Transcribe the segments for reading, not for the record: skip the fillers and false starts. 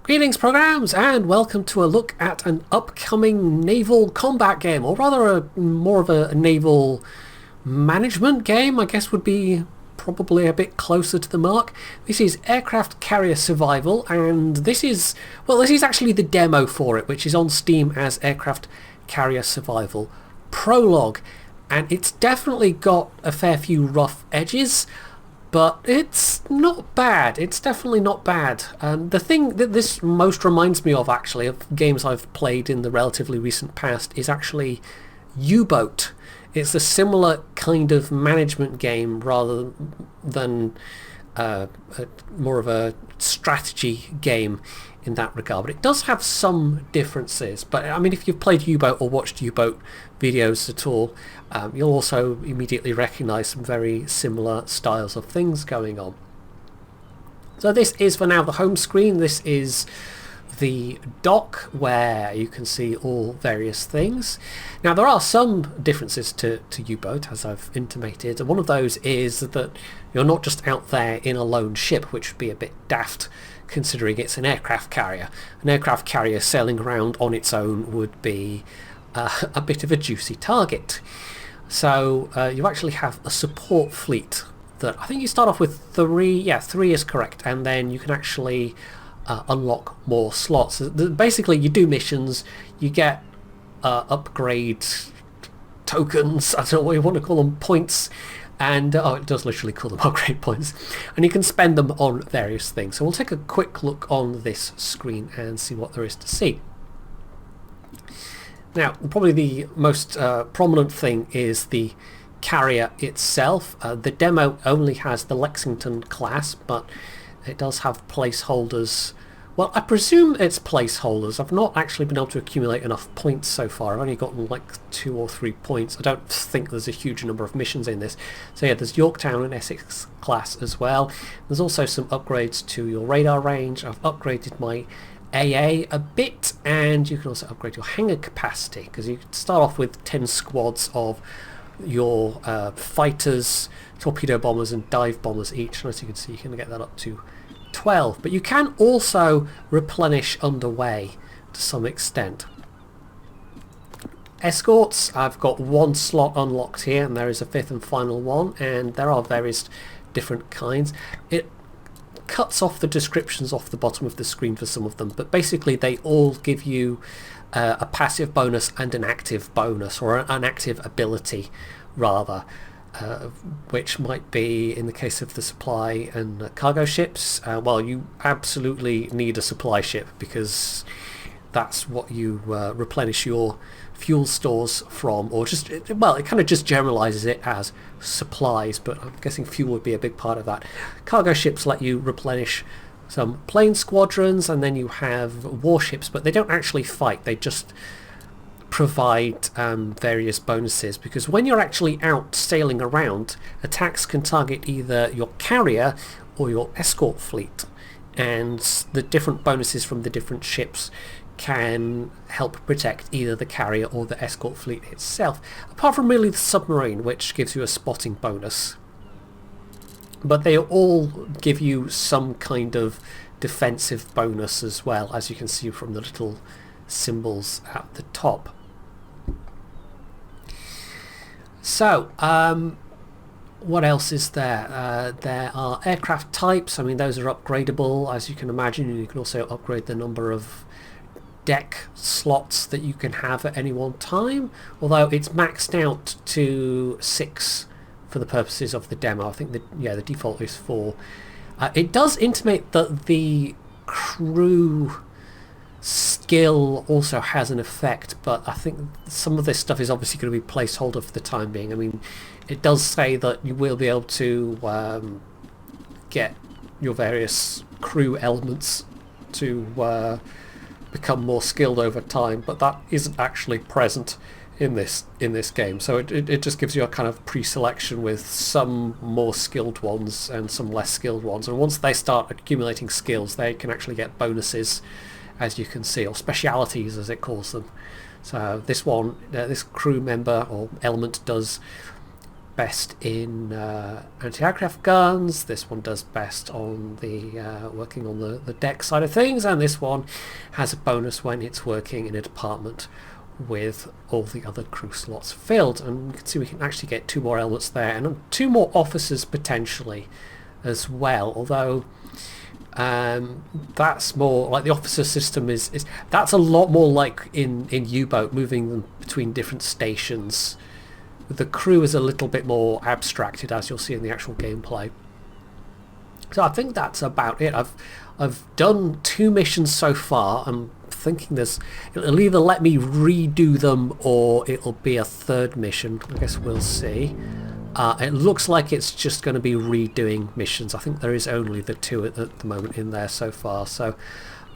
Greetings, programs, and welcome to a look at an upcoming naval combat game, or rather more of a naval management game, I guess would be probably a bit closer to the mark. This is Aircraft Carrier Survival, and this is actually the demo for it, which is on Steam as Aircraft Carrier Survival Prologue, and it's definitely got a fair few rough edges, but it's not bad. It's definitely not bad. The thing that this most reminds me of, actually, of games I've played in the relatively recent past, is actually U-Boat. It's a similar kind of management game rather than more of a strategy game in that regard. But it does have some differences. But I mean, if you've played U-Boat or watched U-Boat videos at all, you'll also immediately recognise some very similar styles of things going on. So this is for now the home screen. This is the dock where you can see all various things. Now there are some differences to U-Boat, as I've intimated, and one of those is that you're not just out there in a lone ship, which would be a bit daft considering it's an aircraft carrier. An aircraft carrier sailing around on its own would be a bit of a juicy target. So you actually have a support fleet that I think you start off with three is correct, and then you can actually unlock more slots. Basically you do missions, you get upgrade tokens, I don't know what you want to call them, points, and it does literally call them upgrade points, and you can spend them on various things. So we'll take a quick look on this screen and see what there is to see. Now, probably the most prominent thing is the carrier itself. The demo only has the Lexington class, but it does have placeholders. Well, I presume it's placeholders. I've not actually been able to accumulate enough points so far. I've only gotten like 2 or 3 points. I don't think there's a huge number of missions in this. So yeah, there's Yorktown and Essex class as well. There's also some upgrades to your radar range. I've upgraded my AA a bit, and you can also upgrade your hangar capacity, because you can start off with 10 squads of your fighters, torpedo bombers and dive bombers each, and as you can see you can get that up to 12, but you can also replenish underway to some extent. Escorts, I've got 1 slot unlocked here, and there is a 5th and final one, and there are various different kinds. It cuts off the descriptions off the bottom of the screen for some of them, but basically they all give you a passive bonus and an active bonus, or an active ability rather, which might be, in the case of the supply and cargo ships, well, you absolutely need a supply ship, because that's what you replenish your fuel stores from, or just, well, it kind of just generalizes it as supplies, but I'm guessing fuel would be a big part of that. Cargo ships let you replenish some plane squadrons, and then you have warships, but they don't actually fight, they just provide various bonuses, because when you're actually out sailing around, attacks can target either your carrier or your escort fleet, and the different bonuses from the different ships can help protect either the carrier or the escort fleet itself, apart from really the submarine, which gives you a spotting bonus. But they all give you some kind of defensive bonus as well, as you can see from the little symbols at the top. So, what else is there? There are aircraft types. I mean, those are upgradable, as you can imagine, and you can also upgrade the number of deck slots that you can have at any one time, although it's maxed out to 6 for the purposes of the demo. I think the default is 4. It does intimate that the crew skill also has an effect, but I think some of this stuff is obviously going to be placeholder for the time being. I mean, it does say that you will be able to get your various crew elements to become more skilled over time, but that isn't actually present in this game. So it just gives you a kind of pre-selection with some more skilled ones and some less skilled ones, and once they start accumulating skills, they can actually get bonuses, as you can see, or specialities as it calls them. So this one, this crew member or element does best in anti-aircraft guns, this one does best on the working on the deck side of things, and this one has a bonus when it's working in a department with all the other crew slots filled. And you can see we can actually get 2 more elements there, and 2 more officers potentially as well, although that's more like the officer system is that's a lot more like in U-Boat, moving them between different stations. The crew is a little bit more abstracted, as you'll see in the actual gameplay. So I think that's about it. I've done 2 missions so far. I'm thinking it'll either let me redo them or it'll be a 3rd mission. I guess we'll see. It looks like it's just going to be redoing missions. I think there is only the 2 at the moment in there so far. So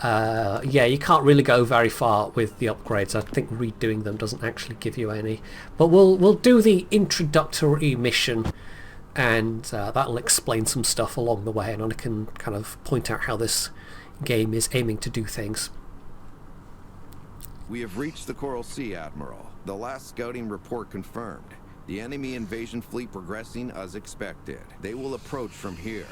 yeah, you can't really go very far with the upgrades. I think redoing them doesn't actually give you any. But we'll do the introductory mission, and that'll explain some stuff along the way, and I can kind of point out how this game is aiming to do things. We have reached the Coral Sea, Admiral. The last scouting report confirmed. The enemy invasion fleet progressing as expected. They will approach from here,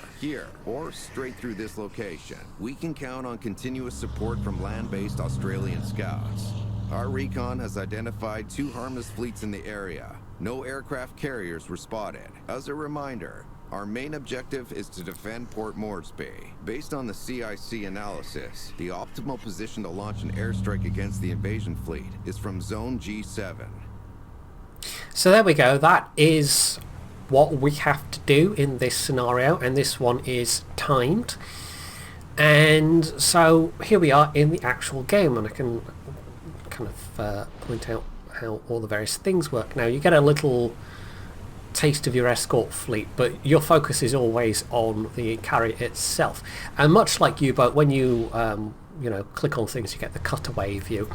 or straight through this location. We can count on continuous support from land-based Australian scouts. Our recon has identified 2 harmless fleets in the area. No aircraft carriers were spotted. As a reminder, our main objective is to defend Port Moresby. Based on the CIC analysis, the optimal position to launch an airstrike against the invasion fleet is from Zone G7. So there we go, that is what we have to do in this scenario, and this one is timed. And so here we are in the actual game, and I can kind of point out how all the various things work. Now you get a little taste of your escort fleet, but your focus is always on the carrier itself. And much like U-Boat, when you click on things, you get the cutaway view.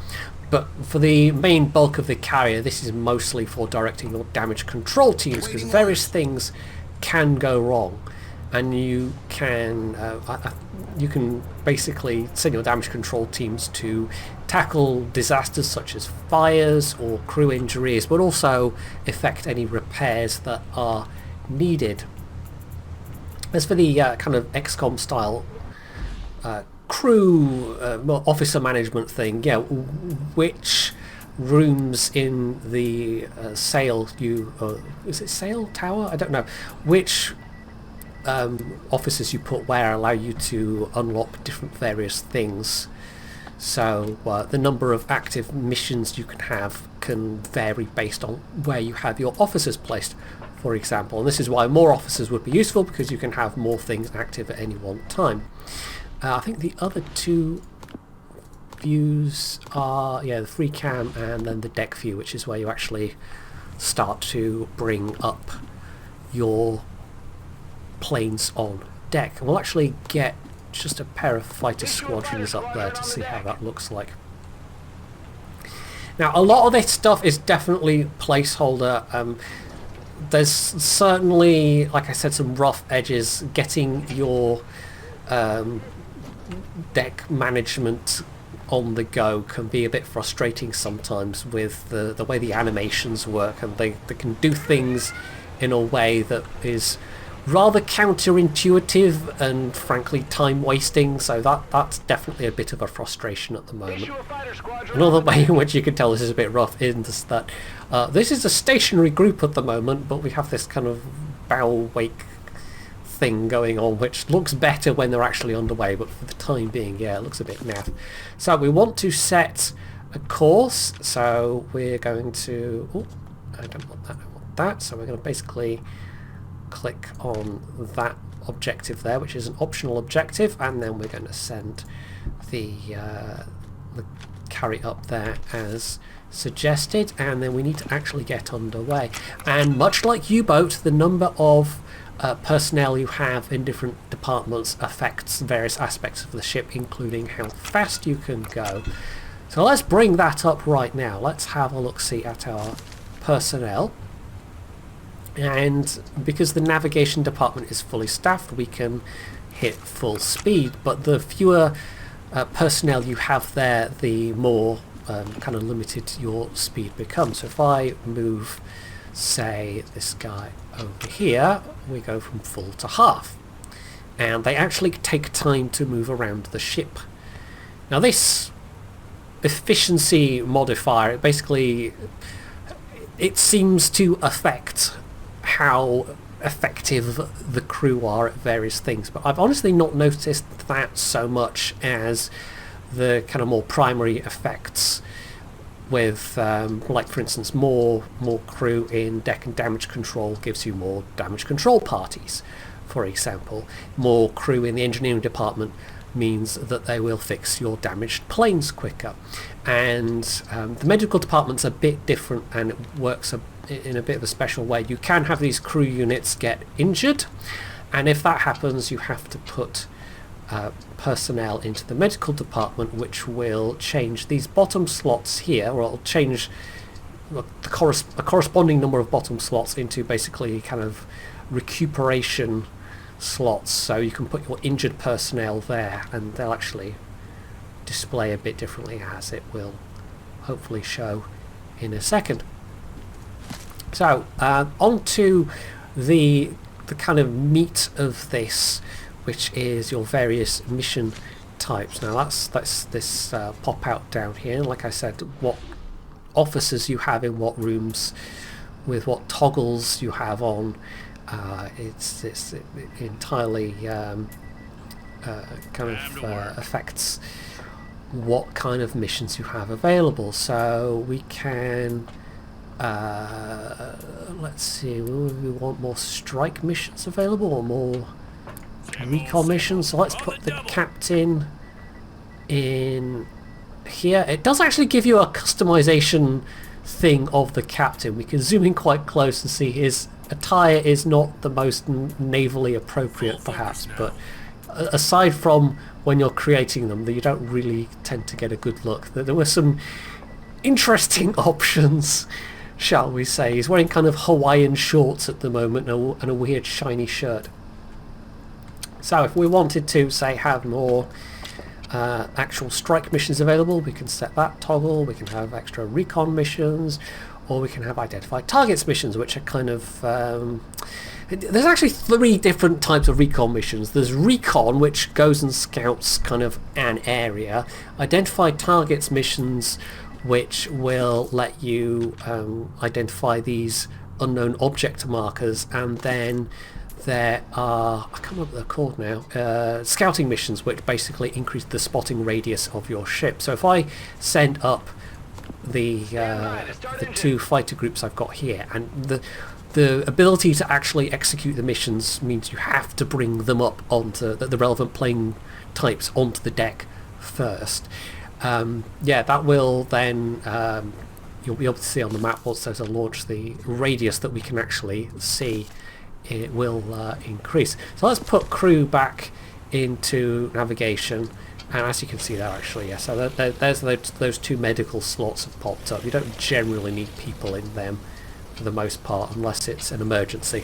But for the main bulk of the carrier, this is mostly for directing your damage control teams, because various things can go wrong, and you can basically send your damage control teams to tackle disasters such as fires or crew injuries, but also effect any repairs that are needed. As for the kind of XCOM style crew officer management thing, yeah, which rooms in the sail is it sail tower? I don't know. Which officers you put where allow you to unlock different various things. So the number of active missions you can have can vary based on where you have your officers placed, for example. And this is why more officers would be useful, because you can have more things active at any one time. I think the other 2 views are the free cam and then the deck view, which is where you actually start to bring up your planes on deck. And we'll actually get just a pair of fighter squadrons up there to see how that looks like. Now a lot of this stuff is definitely placeholder. There's certainly, like I said, some rough edges. Getting your deck management on the go can be a bit frustrating sometimes with the way the animations work, and they can do things in a way that is rather counterintuitive and frankly time wasting, so that's definitely a bit of a frustration at the moment. Another way in which you can tell this is a bit rough is that this is a stationary group at the moment, but we have this kind of bow wake thing going on, which looks better when they're actually underway, but for the time being, yeah, it looks a bit naff. So we want to set a course, so we're going to I don't want that, I want that, so we're going to basically click on that objective there, which is an optional objective, and then we're going to send the carry up there as suggested, and then we need to actually get underway. And much like U-Boat, the number of personnel you have in different departments affects various aspects of the ship, including how fast you can go. So let's bring that up right now. Let's have a look-see at our personnel. And because the navigation department is fully staffed, we can hit full speed, but the fewer personnel you have there, the more kind of limited your speed becomes. So if I move, say, this guy over here we go from full to half, and they actually take time to move around the ship. Now this efficiency modifier, basically it seems to affect how effective the crew are at various things, but I've honestly not noticed that so much as the kind of more primary effects with like for instance more crew in deck and damage control gives you more damage control parties, for example. More crew in the engineering department means that they will fix your damaged planes quicker, and the medical department's a bit different, and it works in a bit of a special way. You can have these crew units get injured, and if that happens you have to put personnel into the medical department, which will change these bottom slots here, or it'll change a corresponding number of bottom slots into basically kind of recuperation slots, so you can put your injured personnel there and they'll actually display a bit differently, as it will hopefully show in a second. So on to the kind of meat of this, which is your various mission types. Now that's this pop out down here. Like I said, what officers you have in what rooms, with what toggles you have on. It's entirely affects what kind of missions you have available. So we can let's see, we want more strike missions available or more recon missions. So let's put the captain in here. It does actually give you a customization thing of the captain. We can zoom in quite close and see his attire is not the most navally appropriate perhaps, but aside from when you're creating them, you don't really tend to get a good look. There were some interesting options, shall we say. He's wearing kind of Hawaiian shorts at the moment and a weird shiny shirt. So if we wanted to, say, have more actual strike missions available, we can set that toggle. We can have extra recon missions, or we can have identified targets missions, which are kind of there's actually 3 different types of recon missions. There's recon, which goes and scouts kind of an area. Identified targets missions, which will let you identify these unknown object markers, and then there are, I can't remember what they're called now, scouting missions, which basically increase the spotting radius of your ship. So if I send up the 2 fighter groups I've got here, and the ability to actually execute the missions means you have to bring them up onto the relevant plane types onto the deck first. Yeah, that will then you'll be able to see on the map once there's a launch, the radius that we can actually see. It will increase. So let's put crew back into navigation, and as you can see there, actually, yeah, so there's those 2 medical slots have popped up. You don't generally need people in them for the most part unless it's an emergency.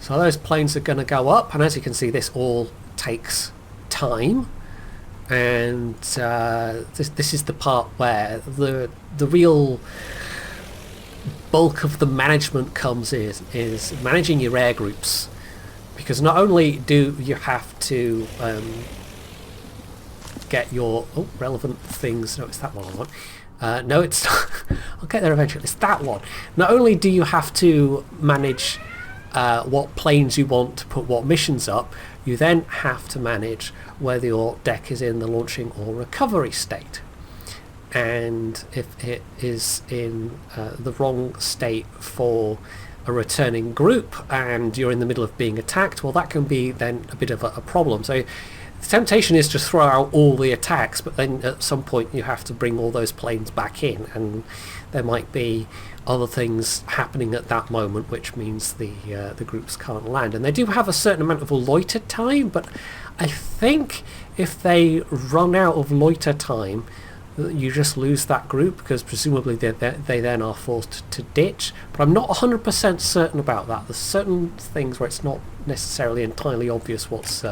So those planes are going to go up, and as you can see, this all takes time, and this is the part where the real bulk of the management comes is managing your air groups, because not only do you have to get your relevant things. No, it's that one I want. No, it's I'll get there eventually. It's that one. Not only do you have to manage what planes you want to put what missions up, you then have to manage whether your deck is in the launching or recovery state. And if it is in the wrong state for a returning group and you're in the middle of being attacked, well, that can be then a bit of a problem. So the temptation is to throw out all the attacks, but then at some point you have to bring all those planes back in, and there might be other things happening at that moment, which means the groups can't land. And they do have a certain amount of loiter time, but I think if they run out of loiter time, you just lose that group, because presumably they then are forced to ditch. But I'm not 100% certain about that. There's certain things where it's not necessarily entirely obvious what's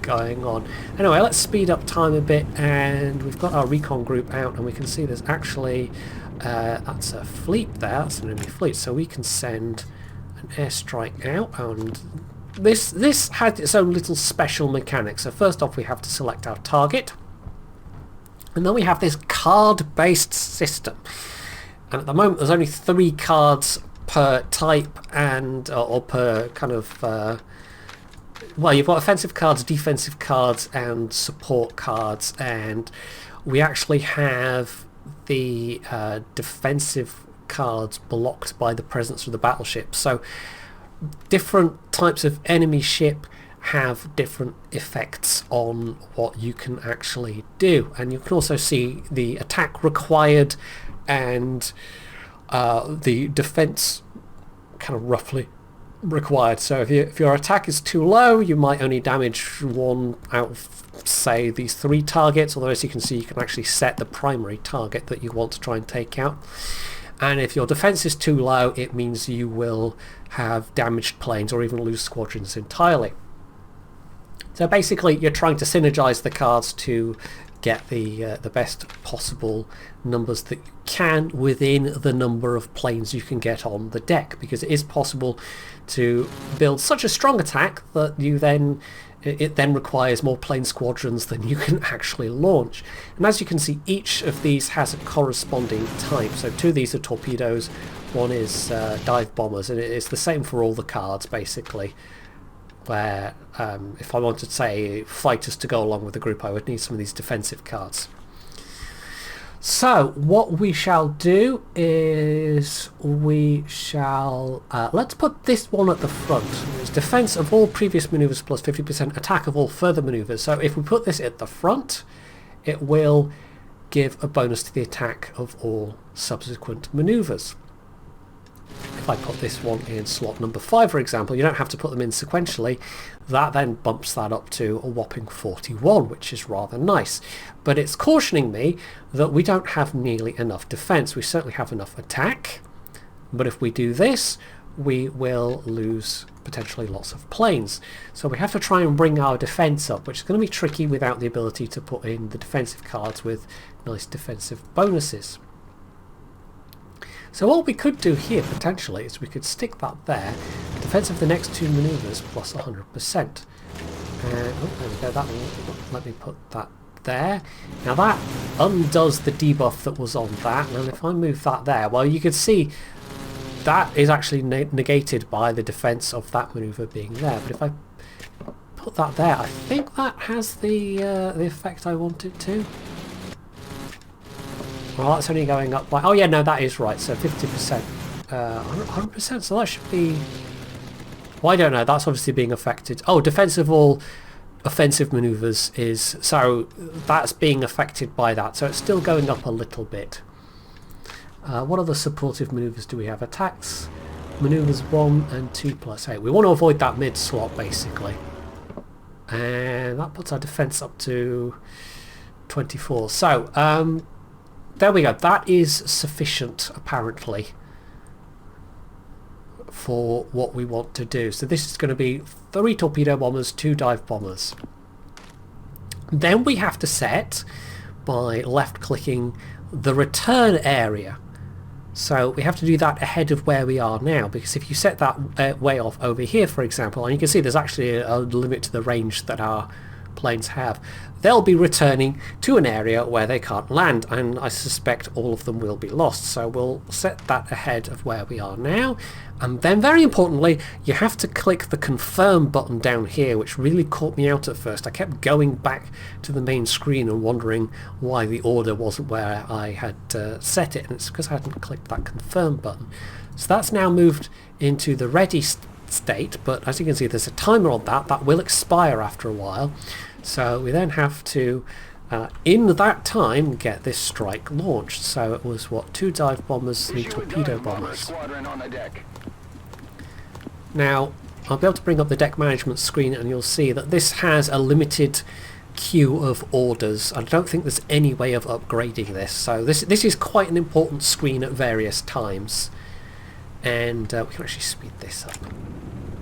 going on. Anyway, let's speed up time a bit, and we've got our recon group out, and we can see there's actually That's a fleet there, that's an enemy fleet, so we can send an airstrike out, and this had its own little special mechanic. So first off we have to select our target, and then we have this card-based system. And at the moment there's only 3 cards per type and or per kind of well, you've got offensive cards, defensive cards and support cards, and we actually have the defensive cards blocked by the presence of the battleship. So different types of enemy ship have different effects on what you can actually do, and you can also see the attack required and the defense kind of roughly required. So if your attack is too low, you might only damage 1 out of, say, these 3 targets, although as you can see you can actually set the primary target that you want to try and take out. And if your defense is too low, it means you will have damaged planes or even lose squadrons entirely. So basically you're trying to synergize the cards to get the best possible numbers that you can within the number of planes you can get on the deck, because it is possible to build such a strong attack that it then requires more plane squadrons than you can actually launch. And as you can see, each of these has a corresponding type. So 2 of these are torpedoes, 1 is dive bombers, and it's the same for all the cards basically, where if I wanted to say fighters to go along with the group, I would need some of these defensive cards. So what we shall do is we shall let's put this one at the front. It's defense of all previous maneuvers plus 50% attack of all further maneuvers. So if we put this at the front, it will give a bonus to the attack of all subsequent maneuvers. If I put this one in slot number 5, for example, you don't have to put them in sequentially. That then bumps that up to a whopping 41, which is rather nice. But it's cautioning me that we don't have nearly enough defense. We certainly have enough attack, but if we do this, we will lose potentially lots of planes. So we have to try and bring our defense up, which is going to be tricky without the ability to put in the defensive cards with nice defensive bonuses. So what we could do here potentially is we could stick that there, defense of the next 2 maneuvers plus 100%. Oh, there we go, that one, let me put that there. Now that undoes the debuff that was on that, and if I move that there, well, you can see that is actually negated by the defense of that maneuver being there. But if I put that there, I think that has the effect I want it to. Well, that's only going up by... Oh yeah, no, that is right. So 50%. 100%, so that should be... Well, I don't know. That's obviously being affected. Oh, defense of all offensive maneuvers is... So that's being affected by that. So it's still going up a little bit. What other supportive maneuvers do we have? Attacks, maneuvers 1 and 2 plus 8. We want to avoid that mid slot, basically. And that puts our defense up to 24. So, there we go. That is sufficient, apparently, for what we want to do. So this is going to be 3 torpedo bombers, 2 dive bombers. Then we have to set, by left-clicking, the return area. So we have to do that ahead of where we are now, because if you set that way off over here, for example, and you can see there's actually a limit to the range that our planes have, they'll be returning to an area where they can't land, and I suspect all of them will be lost. So we'll set that ahead of where we are now, and then very importantly you have to click the confirm button down here, which really caught me out at first. I kept going back to the main screen and wondering why the order wasn't where I had set it, and it's because I hadn't clicked that confirm button. So that's now moved into the ready state, but as you can see there's a timer on that will expire after a while. So we then have to, in that time, get this strike launched. So it was, what, 2 dive bombers, 3 torpedo bombers. Now, I'll be able to bring up the deck management screen and you'll see that this has a limited queue of orders. I don't think there's any way of upgrading this. So this is quite an important screen at various times. And we can actually speed this up,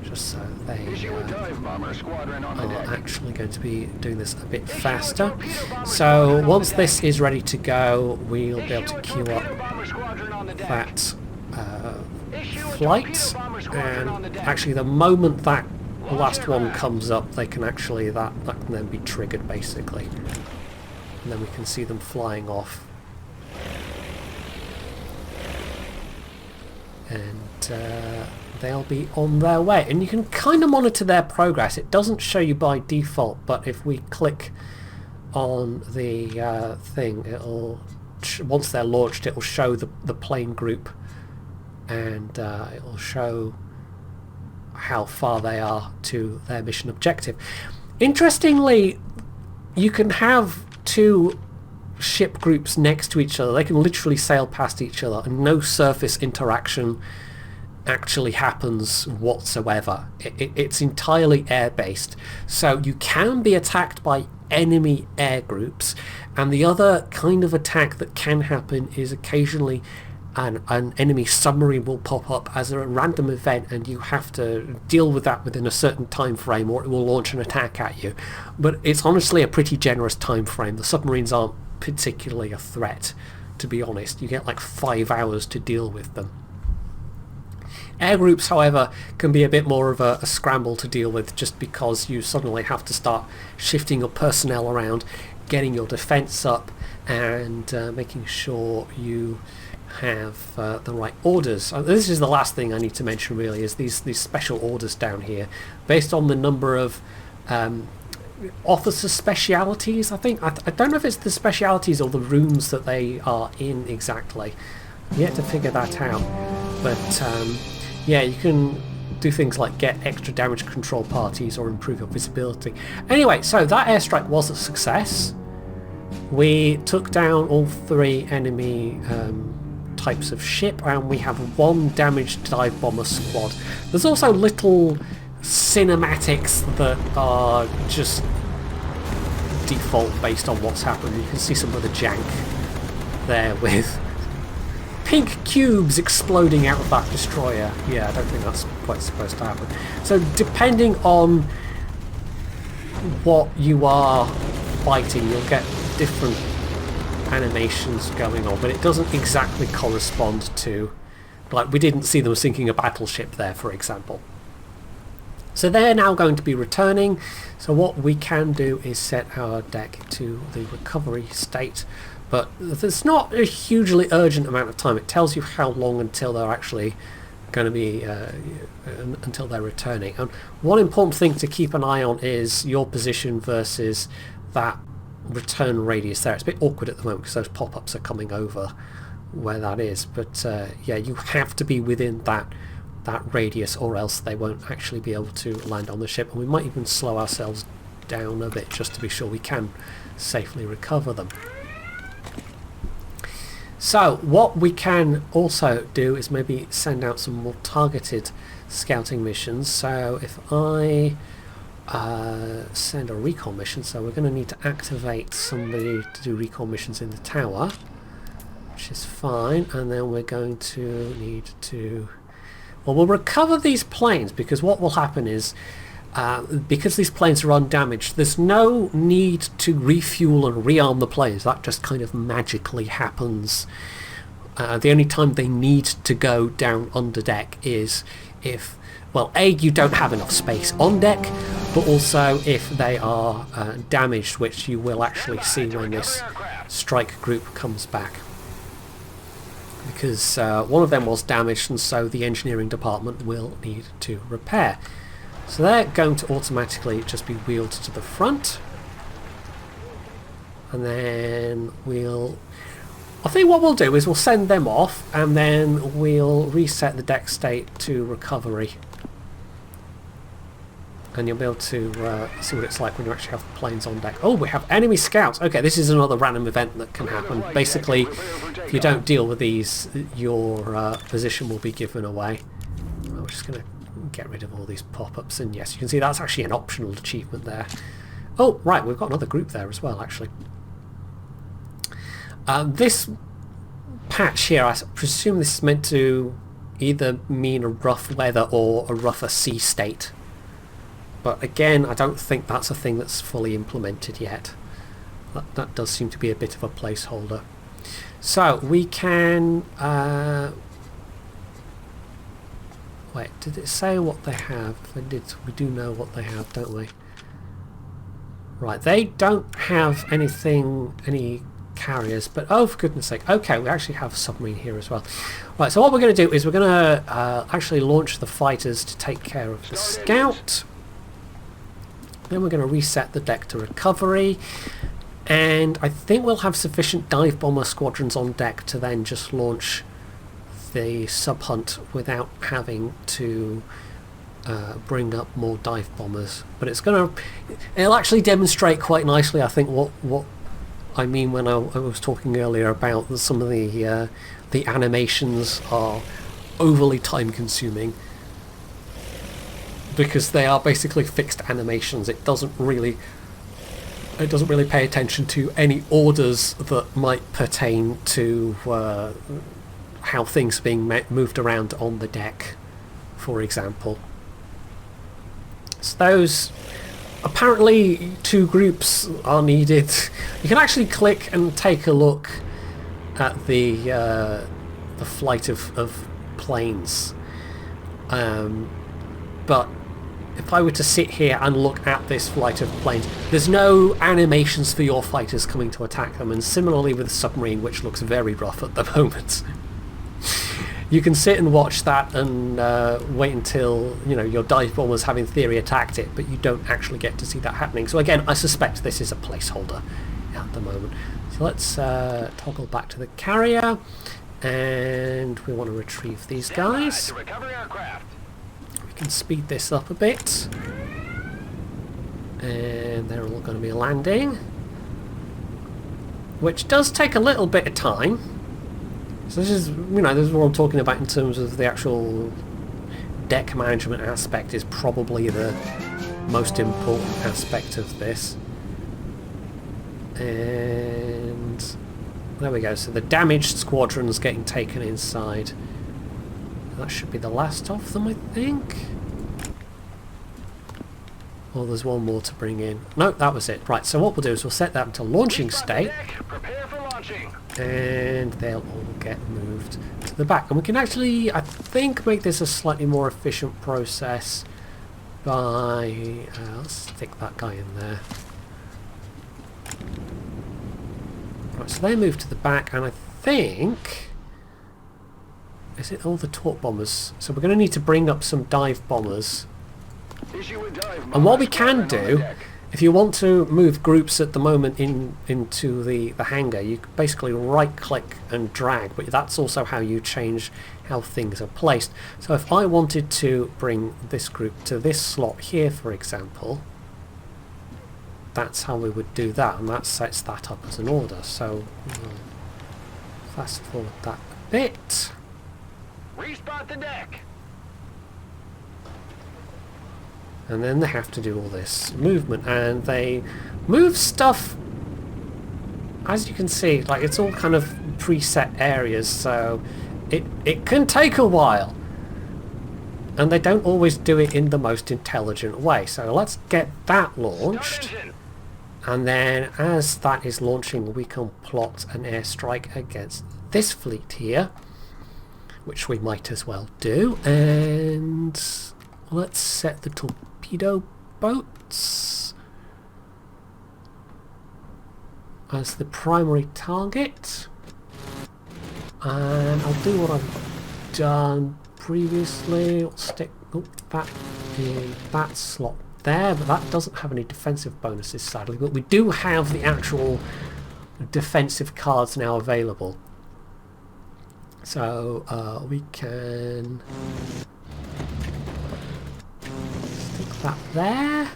just so they are actually going to be doing this a bit faster. So once this is ready to go, we'll be able to queue up that flight, and actually the moment that last one comes up, they can actually that can then be triggered basically, and then we can see them flying off. And they'll be on their way, and you can kind of monitor their progress. It doesn't show you by default, but if we click on the thing, it'll once they're launched, it'll show the plane group, and it'll show how far they are to their mission objective. Interestingly, you can have two ship groups next to each other. They can literally sail past each other and no surface interaction actually happens whatsoever. It's entirely air-based, so you can be attacked by enemy air groups, and the other kind of attack that can happen is occasionally an enemy submarine will pop up as a random event, and you have to deal with that within a certain time frame or it will launch an attack at you. But it's honestly a pretty generous time frame. The submarines aren't particularly a threat, to be honest. You get like 5 hours to deal with them. Air groups, however, can be a bit more of a scramble to deal with, just because you suddenly have to start shifting your personnel around, getting your defense up, and making sure you have the right orders. This is the last thing I need to mention really, is these special orders down here, based on the number of officer specialities. I don't know if it's the specialities or the rooms that they are in exactly. Yet to figure that out. But yeah, you can do things like get extra damage control parties or improve your visibility. Anyway, so that airstrike was a success. We took down all 3 enemy types of ship, and we have 1 damaged dive bomber squad. There's also little cinematics that are just default based on what's happened. You can see some of the jank there with pink cubes exploding out of that destroyer. Yeah, I don't think that's quite supposed to happen. So depending on what you are fighting, you'll get different animations going on, but it doesn't exactly correspond to, like, we didn't see them sinking a battleship there, for example. So they're now going to be returning, so what we can do is set our deck to the recovery state, but there's not a hugely urgent amount of time. It tells you how long until they're actually going to be until they're returning. And one important thing to keep an eye on is your position versus that return radius there. It's a bit awkward at the moment because those pop-ups are coming over where that is, but yeah, you have to be within that radius or else they won't actually be able to land on the ship, and we might even slow ourselves down a bit just to be sure we can safely recover them. So what we can also do is maybe send out some more targeted scouting missions. So if I send a recon mission, so we're going to need to activate somebody to do recon missions in the tower, which is fine, and then we're going to need to, well, we'll recover these planes, because what will happen is because these planes are undamaged, there's no need to refuel and rearm the planes. That just kind of magically happens. The only time they need to go down under deck is if, well, A, you don't have enough space on deck, but also if they are damaged, which you will actually see when this strike group comes back. Because one of them was damaged, and so the engineering department will need to repair. So they're going to automatically just be wheeled to the front, and then I think what we'll do is we'll send them off, and then we'll reset the deck state to recovery, and you'll be able to see what it's like when you actually have planes on deck. Oh, we have enemy scouts. Okay, this is another random event that can happen. Basically, if you don't deal with these, your position will be given away. We're just going to get rid of all these pop-ups, and yes, you can see that's actually an optional achievement there. Oh, right, we've got another group there as well, actually. This patch here, I presume this is meant to either mean a rough weather or a rougher sea state. But again, I don't think that's a thing that's fully implemented yet. That does seem to be a bit of a placeholder. So we can... wait, did it say what they have? If it did, we do know what they have, don't we? Right, they don't have anything, any carriers, but oh, for goodness sake. Okay, we actually have a submarine here as well. Right, so what we're going to do is we're going to actually launch the fighters to take care of the scout. Then we're going to reset the deck to recovery. And I think we'll have sufficient dive bomber squadrons on deck to then just launch the sub-hunt without having to bring up more dive bombers. But it'll actually demonstrate quite nicely, I think, what I mean when I was talking earlier about some of the animations are overly time consuming, because they are basically fixed animations. It doesn't really pay attention to any orders that might pertain to how things are being moved around on the deck, for example. So those, apparently 2 groups are needed. You can actually click and take a look at the flight of planes, but if I were to sit here and look at this flight of planes, there's no animations for your fighters coming to attack them, and similarly with the submarine, which looks very rough at the moment. You can sit and watch that and wait until your dive bombers have in theory attacked it, but you don't actually get to see that happening. So again, I suspect this is a placeholder at the moment. So let's toggle back to the carrier, and we want to retrieve these guys. We can speed this up a bit, and they're all going to be landing, which does take a little bit of time. So this is, this is what I'm talking about in terms of the actual deck management aspect is probably the most important aspect of this. And there we go. So the damaged squadron's getting taken inside. That should be the last of them, I think. Oh, there's one more to bring in. No, that was it. Right, so what we'll do is we'll set that into launching state. Prepare for launching. And they'll all get moved to the back. And we can actually, I think, make this a slightly more efficient process by... let's stick that guy in there. Right, so they move to the back, and I think... Is it all the torp bombers? So we're going to need to bring up some dive bombers. And what we can do, if you want to move groups at the moment into the hangar, you basically right-click and drag, but that's also how you change how things are placed. So if I wanted to bring this group to this slot here, for example, that's how we would do that, and that sets that up as an order. So we'll fast forward that a bit. Respot the deck. And then they have to do all this movement, and they move stuff, as you can see, like it's all kind of preset areas, so it can take a while, and they don't always do it in the most intelligent way. So let's get that launched, and then as that is launching, we can plot an airstrike against this fleet here, which we might as well do. And let's set the torpedo boats as the primary target, and I'll do what I've done previously. I'll stick that in that slot there, but that doesn't have any defensive bonuses, sadly, but we do have the actual defensive cards now available. So we can stick that there,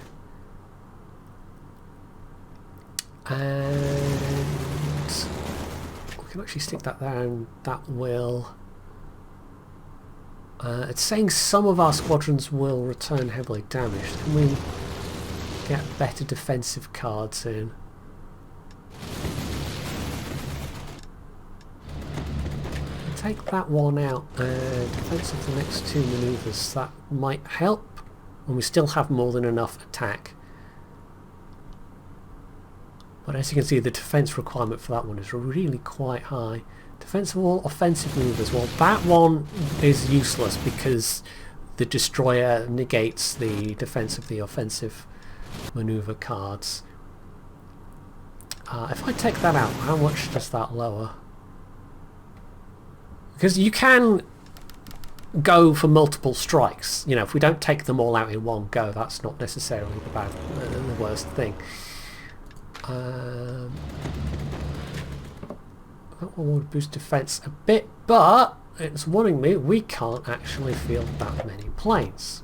and we can actually stick that there, and that will... it's saying some of our squadrons will return heavily damaged. Can we get better defensive cards in? Take that one out and defense of the next 2 maneuvers. That might help, and we still have more than enough attack. But as you can see, the defense requirement for that one is really quite high. Defensible offensive maneuvers. Well, that one is useless because the destroyer negates the defense of the offensive maneuver cards. If I take that out, how much does that lower? Because you can go for multiple strikes. You know, if we don't take them all out in one go, that's not necessarily the worst thing. That one would boost defense a bit, but it's warning me we can't actually field that many planes.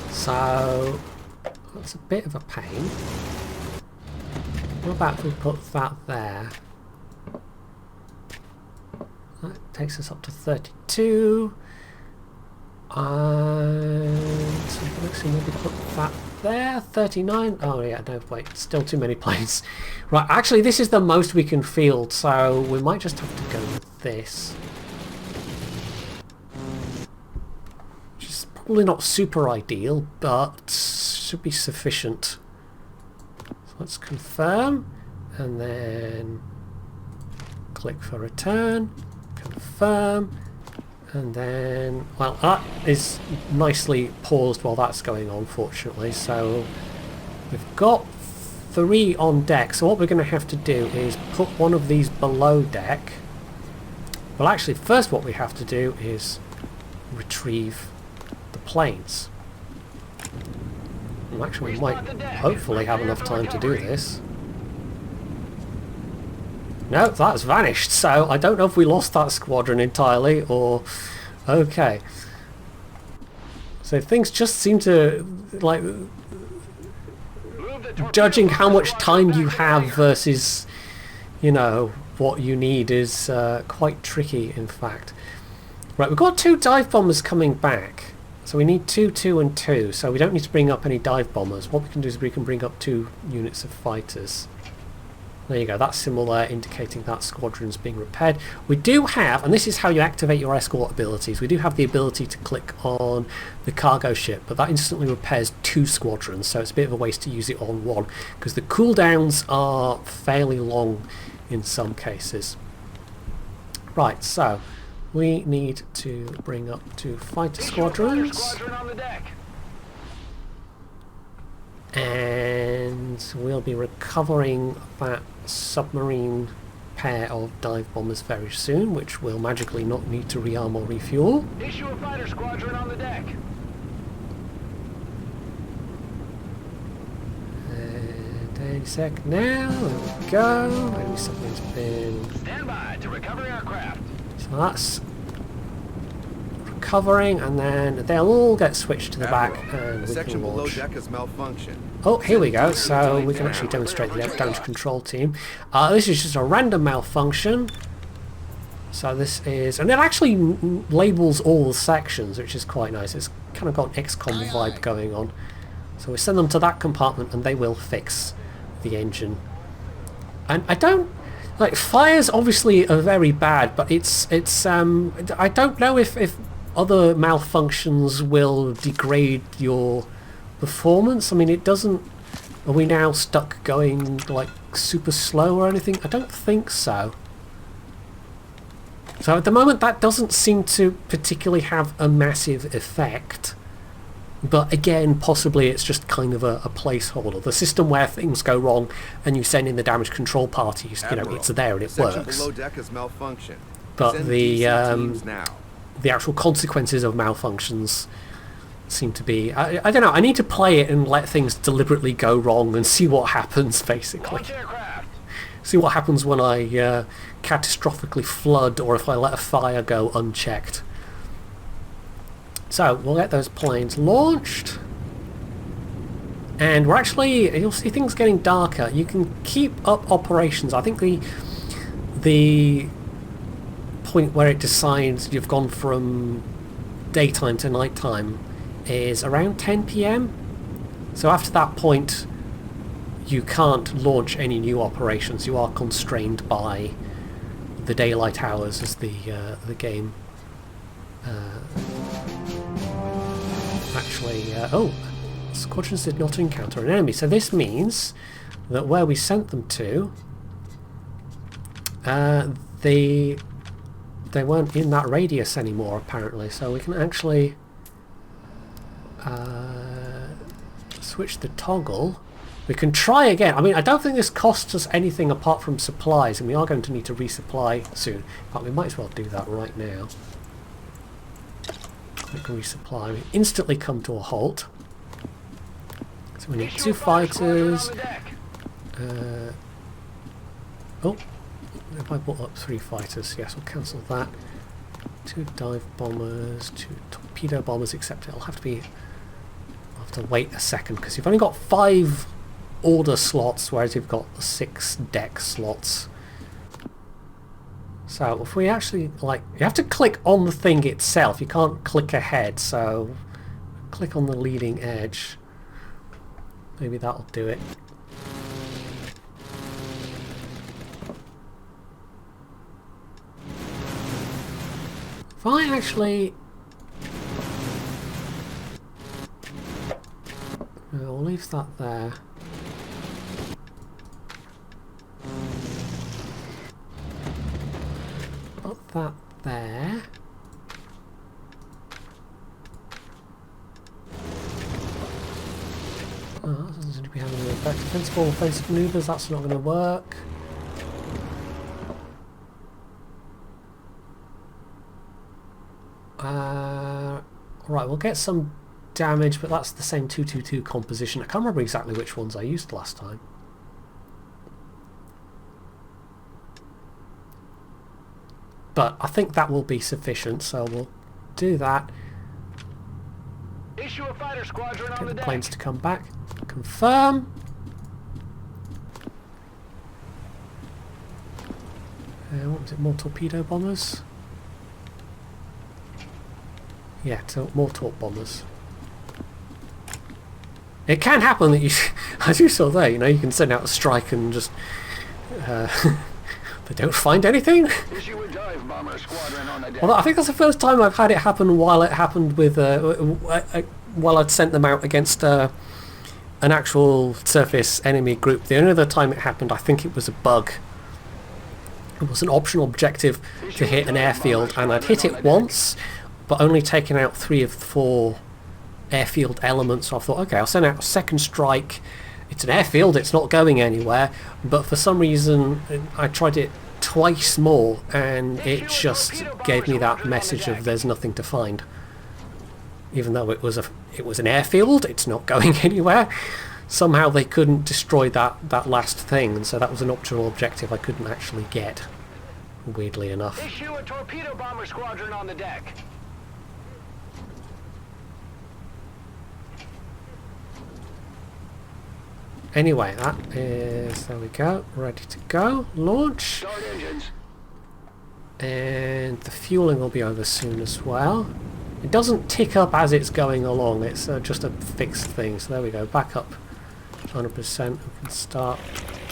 So that's a bit of a pain. What about if we put that there? That takes us up to 32. And so let's see, maybe put that there. 39. Oh yeah, no, wait, still too many planes. Right, actually this is the most we can field, so we might just have to go with this. Which is probably not super ideal, but should be sufficient. So let's confirm, and then click for return. Confirm, and then, well, that is nicely paused while that's going on, fortunately. So we've got 3 on deck, so what we're going to have to do is put one of these below deck. Well, actually first what we have to do is retrieve the planes. And actually we might hopefully have enough time to do this. No, that's vanished, so I don't know if we lost that squadron entirely or... Okay. So things just seem to, like, judging how much time you have versus, you know, what you need is quite tricky, in fact. Right, we've got 2 dive bombers coming back. So we need 2, 2 and 2, so we don't need to bring up any dive bombers. What we can do is we can bring up 2 units of fighters. There you go, that's similar, indicating that squadron's being repaired. We do have, and this is how you activate your escort abilities, we do have the ability to click on the cargo ship, but that instantly repairs 2 squadrons, so it's a bit of a waste to use it on 1, because the cooldowns are fairly long in some cases. Right, so we need to bring up 2 fighter squadrons. And we'll be recovering that submarine pair of dive bombers very soon, which will magically not need to rearm or refuel. Issue a fighter squadron on the deck. And any sec now, there we go. Maybe something's been... Stand by to recover aircraft. So that's recovering, and then they'll all get switched to the back, and we section can below launch. deck has malfunctioned. Oh, here we go. So we can actually demonstrate the damage control team. This is just a random malfunction. So this is, and it actually labels all the sections, which is quite nice. It's kind of got an XCOM vibe going on. So we send them to that compartment, and they will fix the engine. And I don't like, fires obviously are very bad, but it's I don't know if other malfunctions will degrade your performance. I mean, it doesn't... Are we now stuck going like super slow or anything? I don't think so. So at the moment that doesn't seem to particularly have a massive effect. But again, possibly it's just kind of a placeholder. The system where things go wrong and you send in the damage control parties, you know, it's there and it works. Below deck has malfunctioned. But Send the DC teams now. the actual consequences of malfunctions seem to be... I don't know, I need to play it and let things deliberately go wrong and see what happens, basically. Launch aircraft. See what happens when I catastrophically flood or if I let a fire go unchecked. So, we'll get those planes launched. And we're actually... You'll see things getting darker. You can keep up operations. I think the point where it decides you've gone from daytime to nighttime is around 10 PM. So after that point you can't launch any new operations. You are constrained by the daylight hours as the game actually... oh, Squadrons did not encounter an enemy. So this means that where we sent them to, they weren't in that radius anymore, apparently. So we can actually switch the toggle. We can try again. I mean, I don't think this costs us anything apart from supplies, and we are going to need to resupply soon. But we might as well do that right now. Click resupply. We instantly come to a halt. So we need 2 fighters. Oh, if I brought up 3 fighters, yes, we'll cancel that. 2 dive bombers, 2 torpedo bombers, except it'll have to be... I'll have to wait a second, because you've only got 5 order slots, whereas you've got 6 deck slots. So if we actually, like, you have to click on the thing itself, you can't click ahead, so click on the leading edge. Maybe that'll do it. If I actually... I'll leave that there. Put that there. Oh, that doesn't seem to be having any effect. Principal offensive maneuvers, that's not going to work. Right, we'll get some damage, but that's the same 222 composition. I can't remember exactly which ones I used last time. But I think that will be sufficient, so we'll do that. Issue a fighter squadron on Get the the deck. planes to come back. Confirm. What was it? More torpedo bombers? Yeah, more torp bombers. It can happen that you, as you saw there, you know, you can send out a strike and just they don't find anything. Issue a dive bomber squadron on the deck. Although I think that's the first time I've had it happen while it happened with while I'd sent them out against an actual surface enemy group. The only other time it happened, I think it was a bug. It was an optional objective to hit an airfield, and I'd hit it once, but only taken out 3 of the 4 airfield elements. So I thought, okay, I'll send out a second strike. It's an airfield, it's not going anywhere, but for some reason I tried it twice more and it just gave me that message of there's nothing to find. Even though it was an airfield, it's not going anywhere. Somehow they couldn't destroy that last thing, and so that was an optional objective I couldn't actually get, weirdly enough. Issue a torpedo bomber squadron on the deck. Anyway, that is, there we go, ready to go, launch. Start engines. And the fueling will be over soon as well. It doesn't tick up as it's going along, it's just a fixed thing. So there we go, back up 100%. We can start.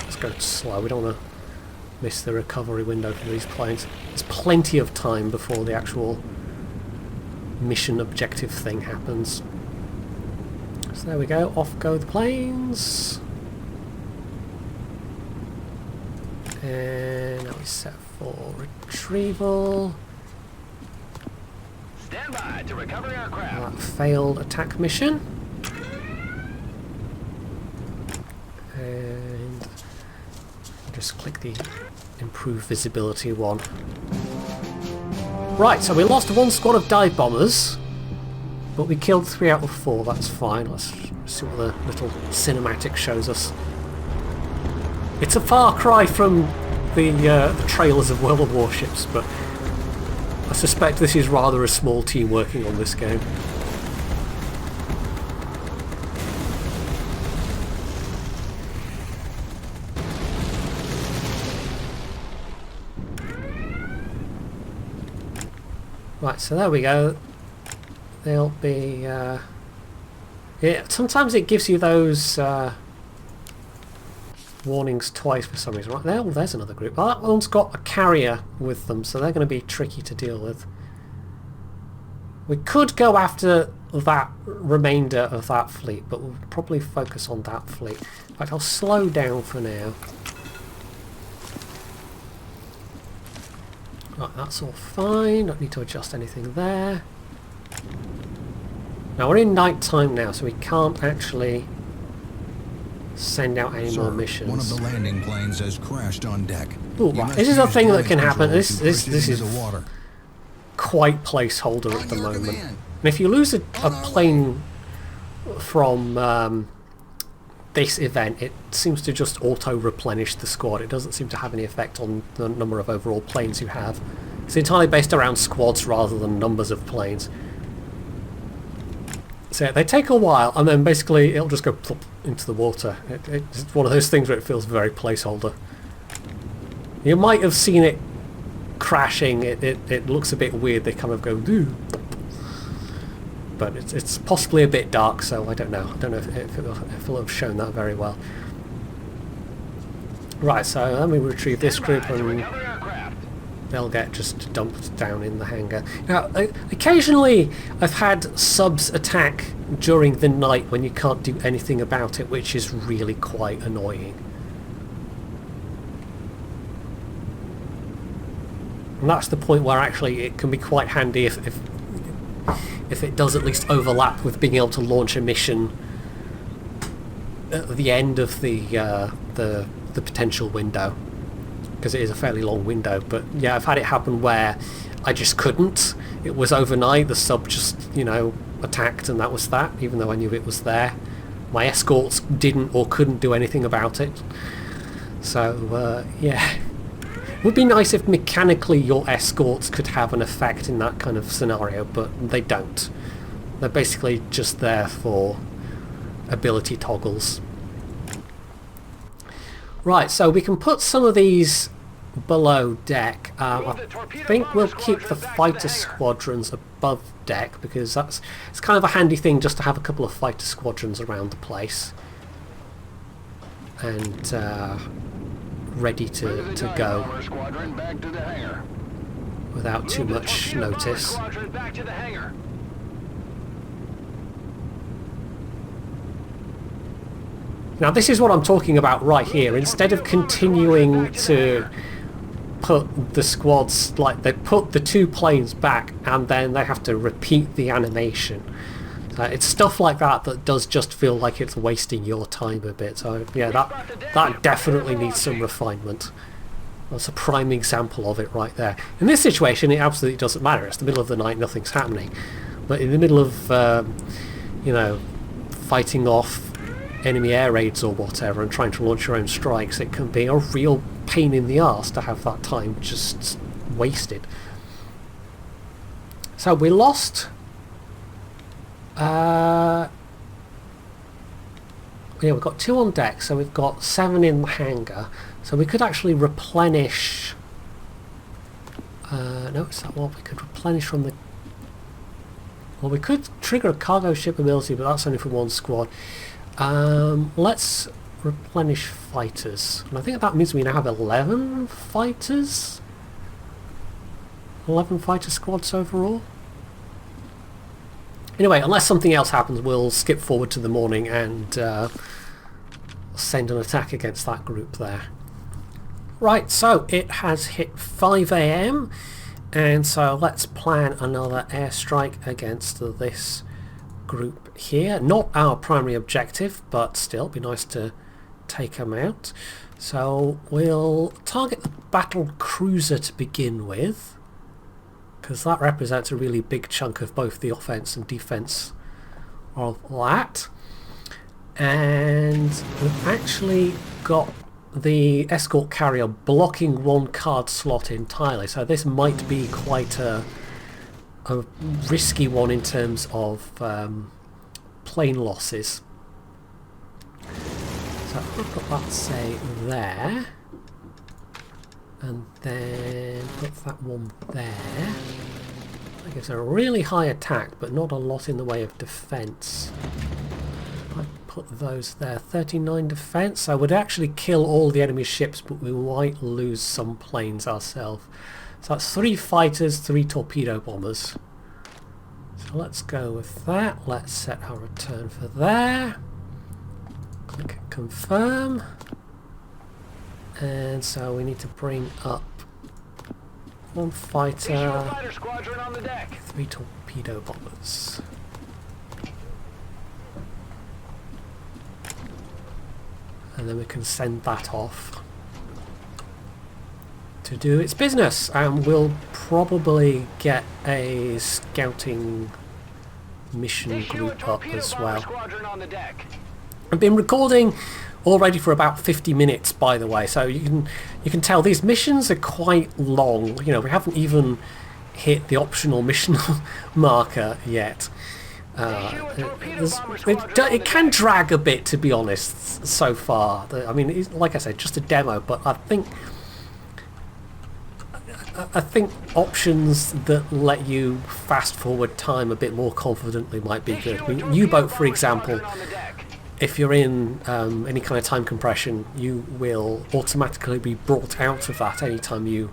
Let's go slow, we don't want to miss the recovery window for these planes. There's plenty of time before the actual mission objective thing happens. So there we go, off go the planes. And now we set for retrieval. Stand by to recover aircraft. That failed attack mission. And just click the improve visibility one. Right, so we lost 1 squad of dive bombers, but we killed 3 out of 4, that's fine. Let's see what the little cinematic shows us. It's a far cry from the trailers of World of Warships, but I suspect this is rather a small team working on this game. Right, so there we go. They'll be... yeah, sometimes it gives you those warnings twice for some reason. Right there, well, there's another group. Well, that one's got a carrier with them, so they're going to be tricky to deal with. We could go after that remainder of that fleet, but we'll probably focus on that fleet. In fact, I'll slow down for now. Right, that's all fine. Don't need to adjust anything there. Now we're in night time now, so we can't actually send out any more missions. One of the landing planes has crashed on deck. Ooh, right. This is a thing that can happen. This is quite placeholder at the moment. And if you lose a plane from this event, it seems to just auto-replenish the squad. It doesn't seem to have any effect on the number of overall planes you have. It's entirely based around squads rather than numbers of planes. So they take a while, and then basically it'll just go plop into the water. It's one of those things where it feels very placeholder. You might have seen it crashing. It looks a bit weird. They kind of go doo. But it's possibly a bit dark, so I don't know. I don't know if it'll have shown that very well. Right, so let me retrieve this group and they'll get just dumped down in the hangar. Now, occasionally I've had subs attack during the night when you can't do anything about it, which is really quite annoying. And that's the point where actually it can be quite handy if it does at least overlap with being able to launch a mission at the end of the potential window, because it is a fairly long window. But yeah, I've had it happen where I just couldn't. It was overnight, the sub just, you know, attacked, and that was that, even though I knew it was there. My escorts didn't or couldn't do anything about it. So yeah, it would be nice if mechanically your escorts could have an effect in that kind of scenario, but they don't. They're basically just there for ability toggles. Right, so we can put some of these below deck. I think we'll keep the fighter squadrons above deck, because it's kind of a handy thing just to have a couple of fighter squadrons around the place and ready to go without too much notice. Now this is what I'm talking about right here. Instead of continuing to put the squads, like they put the two planes back and then they have to repeat the animation. It's stuff like that that does just feel like it's wasting your time a bit. So yeah, that definitely needs some refinement. That's a prime example of it right there. In this situation, it absolutely doesn't matter. It's the middle of the night, nothing's happening. But in the middle of, you know, fighting off enemy air raids or whatever and trying to launch your own strikes, it can be a real pain in the arse to have that time just wasted. So we lost... yeah, we've got 2 on deck, so we've got 7 in the hangar. So we could actually replenish... no, it's that one. We could replenish from the... Well, we could trigger a cargo ship ability, but that's only for 1 squad. Let's replenish fighters. And I think that means we now have 11 fighters? 11 fighter squads overall? Anyway, unless something else happens, we'll skip forward to the morning and send an attack against that group there. Right, so it has hit 5 AM, and so let's plan another airstrike against this group here. Not our primary objective, but still, it'd be nice to take them out. So we'll target the battle cruiser to begin with, because that represents a really big chunk of both the offense and defense of that. And we've actually got the escort carrier blocking 1 card slot entirely, so this might be quite a risky one in terms of plane losses. So I've got that, say, there, and then put that one there. That gives a really high attack, but not a lot in the way of defense. I put those there. 39 defense. I would actually kill all the enemy ships, but we might lose some planes ourselves. So that's 3 fighters, 3 torpedo bombers. So So let's go with that. Let's set our return for there. Click confirm. And so we need to bring up one fighter, Issue a fighter squadron on the deck. 3 torpedo bombers. And then we can send that off to do its business, and we'll probably get a scouting mission Issue a group up torpedo as bomber well. squadron on the deck. I've been recording already for about 50 minutes, by the way, so you can tell these missions are quite long. You know, we haven't even hit the optional mission marker yet. It can drag a bit, to be honest, so far. I mean, it's, like I said, just a demo, but I think options that let you fast forward time a bit more confidently might be good. I mean, U-boat, for example, if you're in any kind of time compression, you will automatically be brought out of that anytime you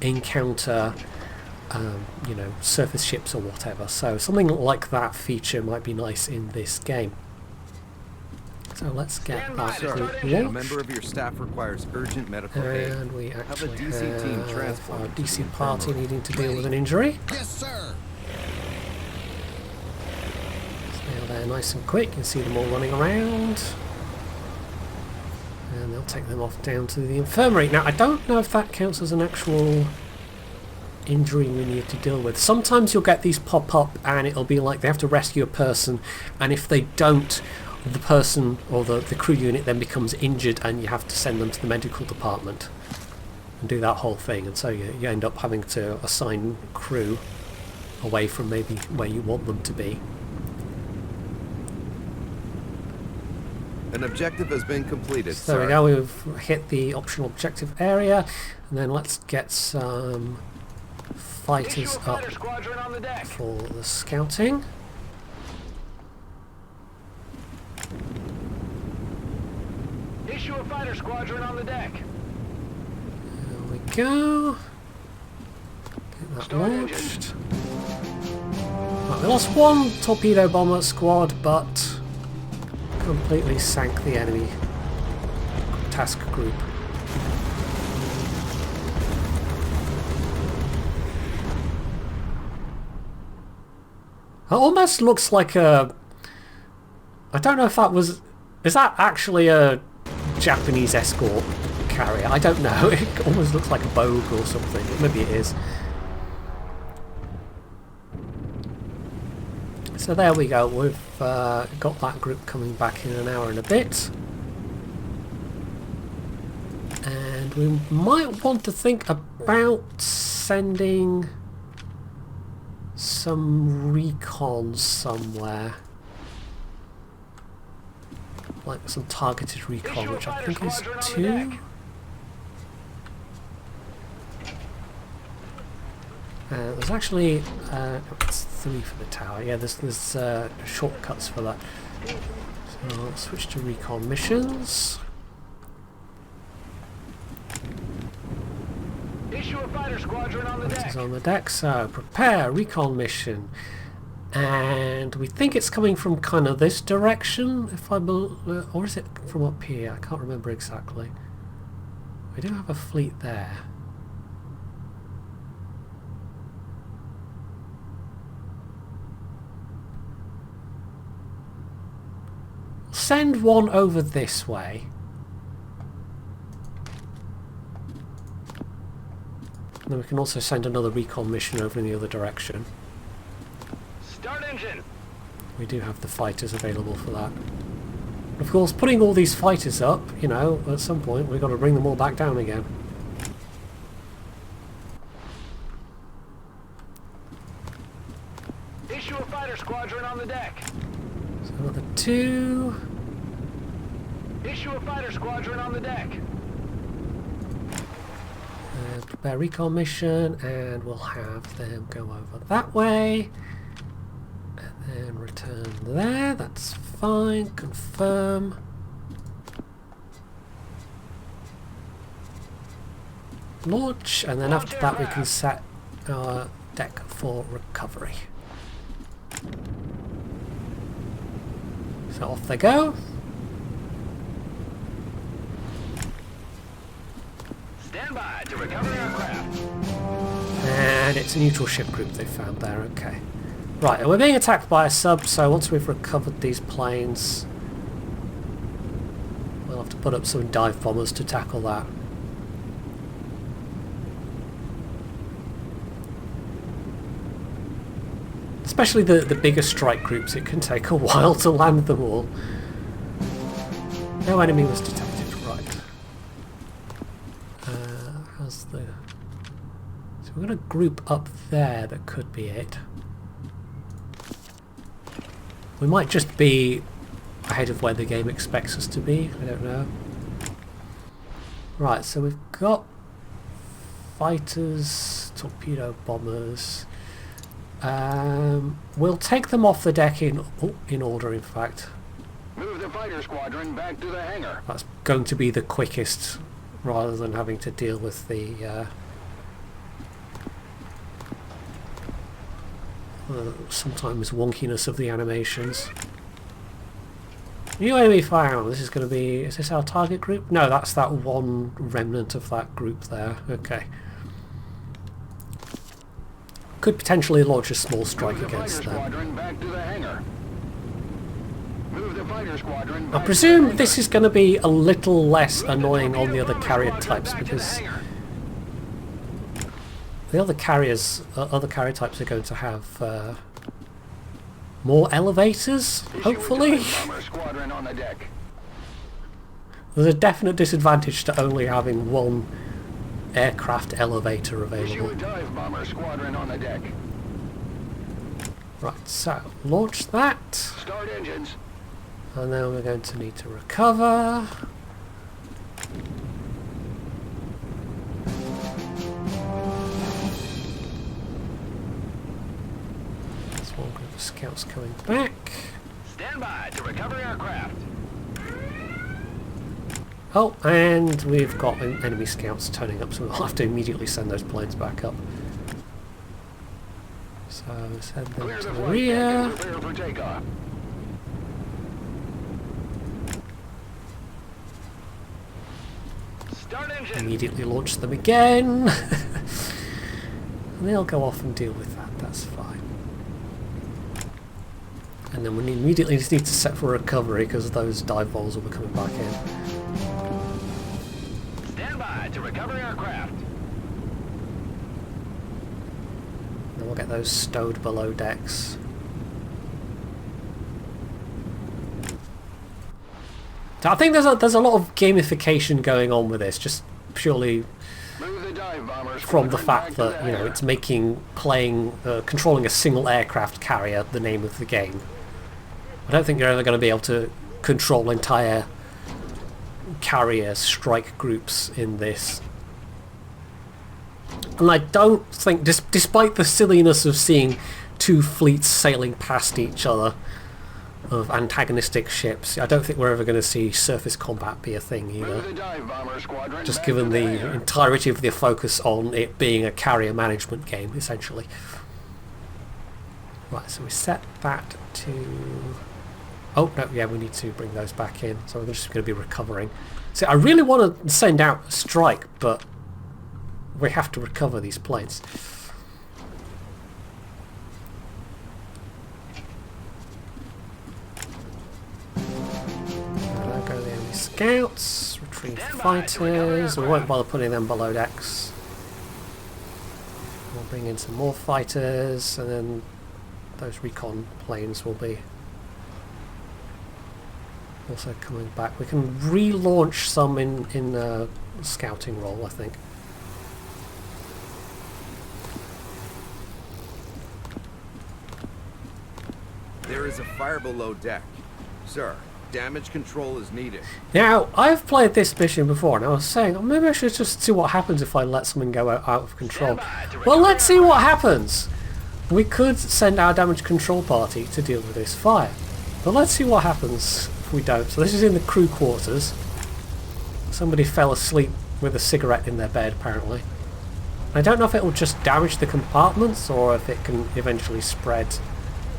encounter you know, surface ships or whatever. So something like that feature might be nice in this game. So let's get that group A launched. member of your staff requires urgent medical aid. And we actually Have a DC team have transport our to the DC party infirmary. needing to deal with an injury. Yes, sir. So they're nice and quick. You can see them all running around. And they'll take them off down to the infirmary. Now, I don't know if that counts as an actual injury we need to deal with. Sometimes you'll get these pop up and it'll be like they have to rescue a person, and if they don't, the person or the crew unit then becomes injured and you have to send them to the medical department and do that whole thing, and so you end up having to assign crew away from maybe where you want them to be. An objective has been completed, So there we sir. go, we've hit the optional objective area, and then let's get some fighters Issue a up fighter squadron on the deck. for the scouting. Issue a fighter squadron on the deck. There we go. Get that Start launched. Right, we lost one torpedo bomber squad, but completely sank the enemy task group. It almost looks like a... I don't know if that was... Is that actually a Japanese escort carrier? I don't know. It almost looks like a Bogue or something. Maybe it is. So there we go. We've got that group coming back in an hour and a bit. And we might want to think about sending some recon somewhere. Like some targeted recon, which I think is 2. There's actually it's 3 for the tower. Yeah, there's shortcuts for that. So I'll switch to recon missions. Issue a fighter squadron on the That deck. is on the deck. So prepare recon mission, and we think it's coming from kind of this direction, if I or is it from up here? I can't remember exactly. We do have a fleet there. Send one over this way. And then we can also send another recon mission over in the other direction. Start engine. We do have the fighters available for that. Of course, putting all these fighters up, you know, at some point we've got to bring them all back down again. Issue a fighter squadron on the deck. So another 2. Issue a fighter squadron on the deck. Prepare recon mission, and we'll have them go over that way. And then return there, that's fine. Confirm. Launch, and then after that we can set our deck for recovery. So off they go. Stand by to recover aircraft. And it's a neutral ship group they found there, okay. Right, and we're being attacked by a sub, so once we've recovered these planes, we'll have to put up some dive bombers to tackle that. Especially the bigger strike groups, it can take a while to land them all. No enemy was detected, right. How's the... So we're going to group up there, that could be it. We might just be ahead of where the game expects us to be, I don't know. Right, so we've got fighters, torpedo bombers. We'll take them off the deck in order, in fact. Move the fighter squadron back to the hangar. That's going to be the quickest, rather than having to deal with the sometimes wonkiness of the animations. New enemy found. This is going to be... Is this our target group? No, that's that one remnant of that group there. Okay. Could potentially launch a small strike against them. Back to the hangar. Move the fighter squadron I presume this is going to be a little less annoying on the other carrier types, because the other carrier types are going to have more elevators, hopefully. There's a definite disadvantage to only having one aircraft elevator available. Right, so launch that. Start engines. And then we're going to need to recover. There's one group of scouts coming back. Stand by to recover aircraft. Oh, and we've got enemy scouts turning up, so we'll have to immediately send those planes back up. So send them to the rear. Prepare for takeoff. Start engine. Immediately launch them again. And they'll go off and deal with that, that's fine. And then we immediately need to set for recovery, because those dive balls will be coming back in. Stand by to recover aircraft. Then we'll get those stowed below decks. So I think there's a lot of gamification going on with this, just purely from the fact that, you know, it's making controlling a single aircraft carrier the name of the game. I don't think you're ever going to be able to control entire carrier strike groups in this. And I don't think, despite the silliness of seeing two fleets sailing past each other of antagonistic ships, I don't think we're ever going to see surface combat be a thing either. Just given the entirety of the focus on it being a carrier management game, essentially. Right, so we set that to... Oh, no, yeah, we need to bring those back in, so we're just going to be recovering. See, I really want to send out a strike, but we have to recover these planes. There go the enemy scouts, retrieve fighters. We won't bother putting them below decks. We'll bring in some more fighters, and then those recon planes will be also coming back. We can relaunch some in scouting role, I think. There is a fire below deck. Sir, damage control is needed. Now, I've played this mission before, and I was saying, oh, maybe I should just see what happens if I let something go out of control. Well, let's see what happens. We could send our damage control party to deal with this fire. But let's see what happens if we don't. So this is in the crew quarters. Somebody fell asleep with a cigarette in their bed, apparently. I don't know if it will just damage the compartments, or if it can eventually spread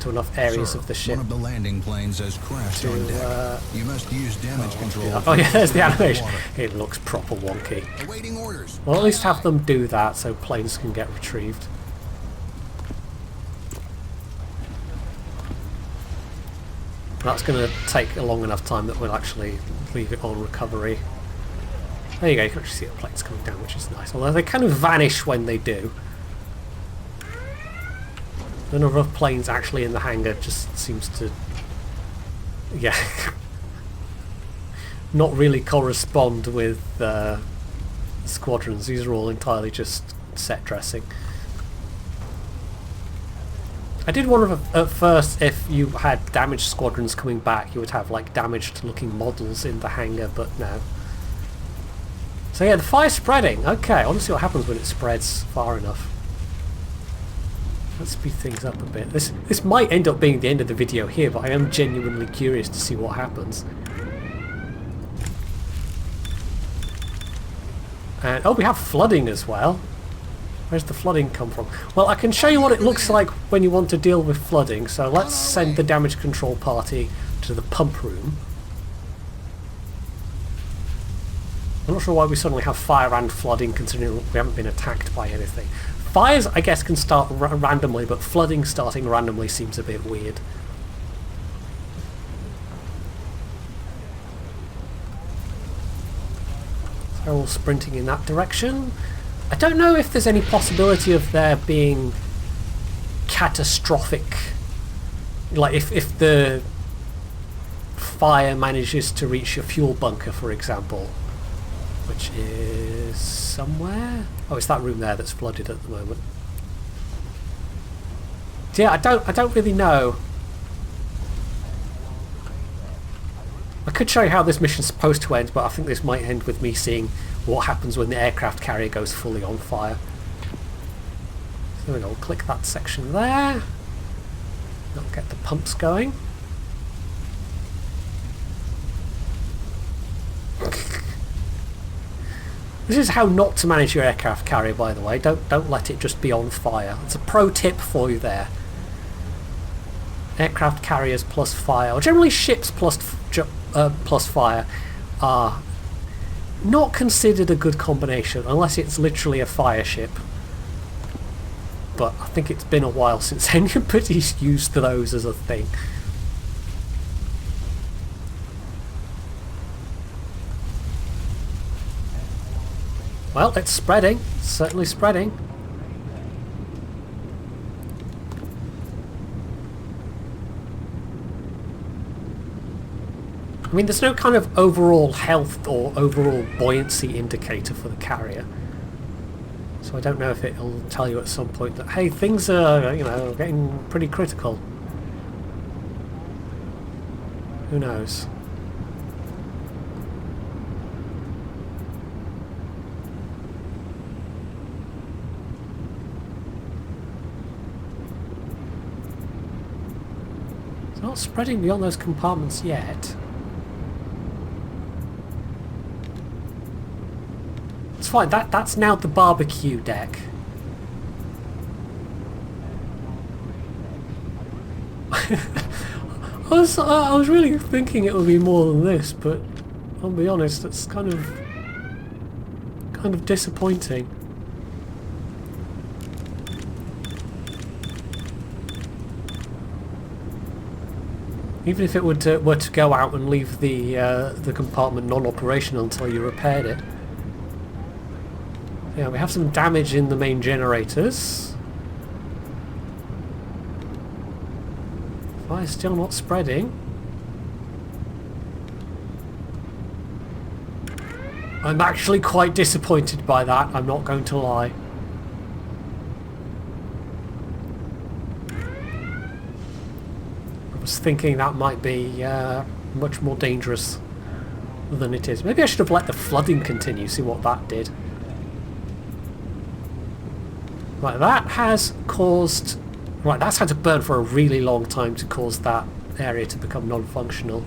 to enough areas Sir, of the ship one of the landing planes has crashed to, on deck. You must use damage control. oh yeah, there's the to animation. water. It looks proper wonky. Awaiting orders. Well, at least have them do that so planes can get retrieved. That's going to take a long enough time that we'll actually leave it on recovery. There you go, you can actually see the planes coming down, which is nice. Although they kind of vanish when they do. The number of planes actually in the hangar just seems to... yeah. not really correspond with squadrons. These are all entirely just set dressing. I did wonder at first if you had damaged squadrons coming back, you would have like damaged looking models in the hangar, but no. So yeah, the fire's spreading. Okay, I want to see what happens when it spreads far enough. Let's speed things up a bit. This might end up being the end of the video here, but I am genuinely curious to see what happens. And oh, we have flooding as well. Where's the flooding come from? Well, I can show you what it looks like when you want to deal with flooding. So let's send the damage control party to the pump room. I'm not sure why we suddenly have fire and flooding, considering we haven't been attacked by anything. Fires, I guess, can start randomly, but flooding starting randomly seems a bit weird. So they're all sprinting in that direction. I don't know if there's any possibility of there being catastrophic... like, if the fire manages to reach your fuel bunker, for example, which is somewhere... oh, it's that room there that's flooded at the moment. So yeah, I don't really know. I could show you how this mission's supposed to end, but I think this might end with me seeing what happens when the aircraft carrier goes fully on fire. So there we go, we'll click that section there. That'll get the pumps going. This is how not to manage your aircraft carrier, by the way. Don't let it just be on fire. It's a pro tip for you there. Aircraft carriers plus fire, or generally ships plus fire, are not considered a good combination unless it's literally a fire ship. But I think it's been a while since anybody's used those as a thing. Well, it's spreading. It's certainly spreading. I mean, there's no kind of overall health or overall buoyancy indicator for the carrier. So I don't know if it'll tell you at some point that, hey, things are, you know, getting pretty critical. Who knows? It's not spreading beyond those compartments yet. It's fine, that's now the barbecue deck. I was really thinking it would be more than this, but I'll be honest, it's kind of disappointing. Even if it were to go out and leave the compartment non-operational until you repaired it. Yeah, we have some damage in the main generators. Fire's still not spreading. I'm actually quite disappointed by that, I'm not going to lie. I was thinking that might be much more dangerous than it is. Maybe I should have let the flooding continue, see what that did. Right, that has caused... right, that's had to burn for a really long time to cause that area to become non-functional.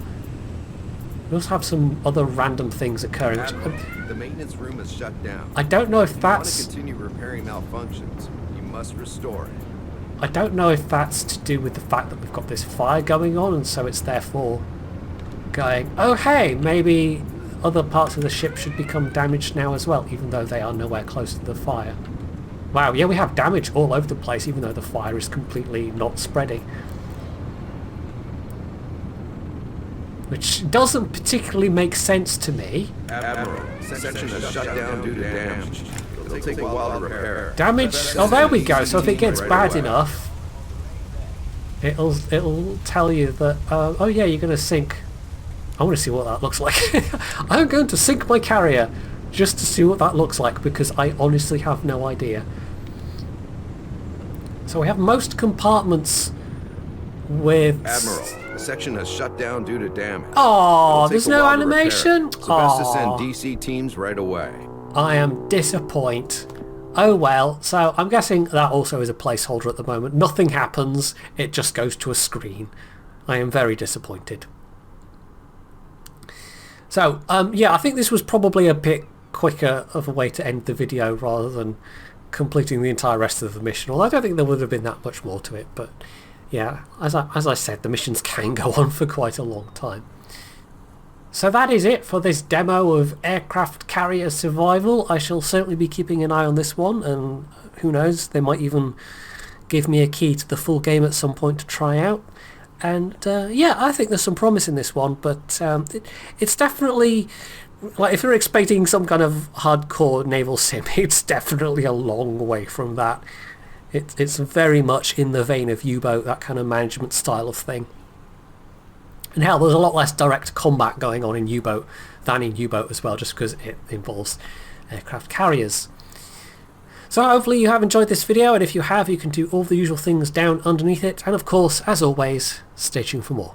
We also have some other random things occurring. Admiral, the maintenance room is shut down. I don't know if If that's... you want to continue repairing malfunctions, you must restore it. I don't know if that's to do with the fact that we've got this fire going on, and so it's therefore going, oh hey, maybe other parts of the ship should become damaged now as well, even though they are nowhere close to the fire. Wow, yeah, we have damage all over the place, even though the fire is completely not spreading. Which doesn't particularly make sense to me. Admiral, section is shut down due to damage. It'll take a while to repair. Damage? Oh, there we go. So if it gets bad enough, it'll tell you that, oh yeah, you're going to sink. I want to see what that looks like. I'm going to sink my carrier just to see what that looks like, because I honestly have no idea. So we have most compartments with... Admiral, the section has shut down due to damage. Oh, there's no animation? So best to send DC teams right away. I am disappointed. Oh well, so I'm guessing that also is a placeholder at the moment. Nothing happens, it just goes to a screen. I am very disappointed. So, yeah, I think this was probably a bit quicker of a way to end the video rather than completing the entire rest of the mission. Although I don't think there would have been that much more to it, but yeah, as I said, the missions can go on for quite a long time. So that is it for this demo of Aircraft Carrier Survival. I shall certainly be keeping an eye on this one, and who knows, they might even give me a key to the full game at some point to try out. And yeah, I think there's some promise in this one, but it's definitely, like, if you're expecting some kind of hardcore naval sim, it's definitely a long way from that. It's very much in the vein of U-boat, that kind of management style of thing. And hell, there's a lot less direct combat going on in U-boat than in U-boat as well, just because it involves aircraft carriers. So hopefully you have enjoyed this video, and if you have, you can do all the usual things down underneath it, and of course, as always, stay tuned for more.